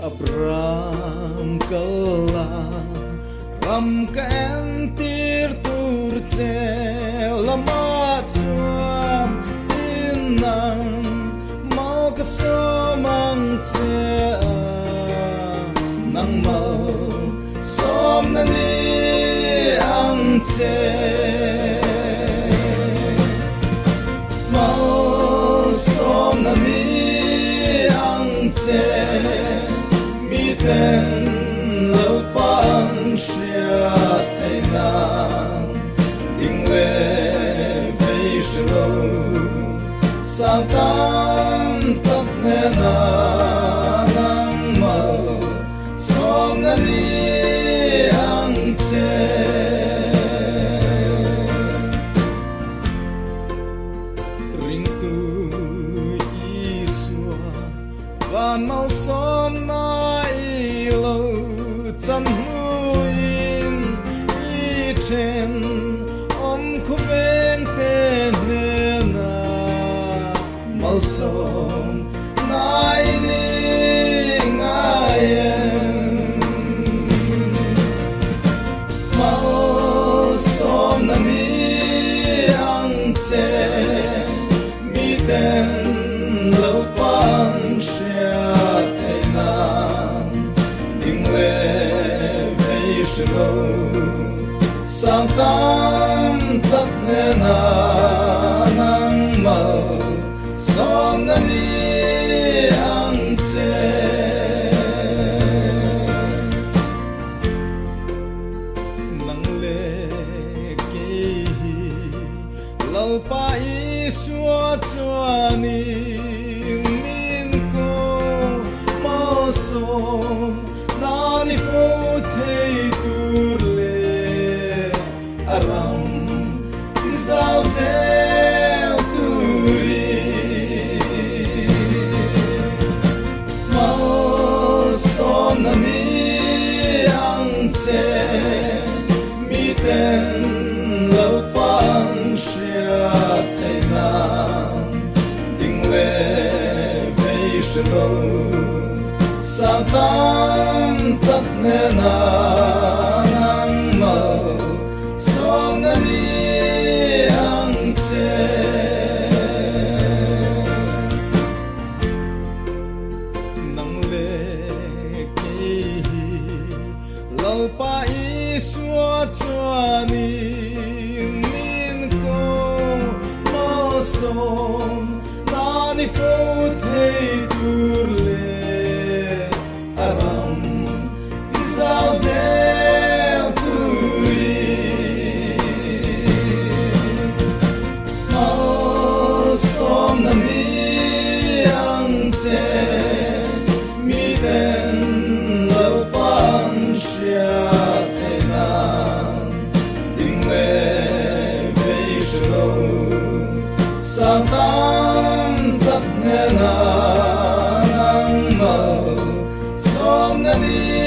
Abram kala ram ka en tir tur che lama chuan inang mau ka somang che nang mau som na ni ang che mau som na ni ang che ten lo pang shia thai na ding le vei shlo sang tam tap ne na nang ma som na ni ang che ring tu isua van mal som na chân nuin i trên om khu ven tên na mal som nai ni ngai mal som na ni ang che mi ten lo pang shia thai na ding le sang tam tap ne na nang mau som na ni ang che nang le ke lau pa i suo chua ni min ko mau som na ni fo thei tur aram izau zel turi mau som na ni ang che mi ten lo pang shia thai na ding le vei shlo sang tam tap ne na nang mau som na ni ang che nang le ki lau pa i suo chua ni min ko mo som na ni fo thei tur le aram izau zel som na ni ang che mi den lo pang shia thai na ding le vei shlo sang tam tap ne na nang mau som na ni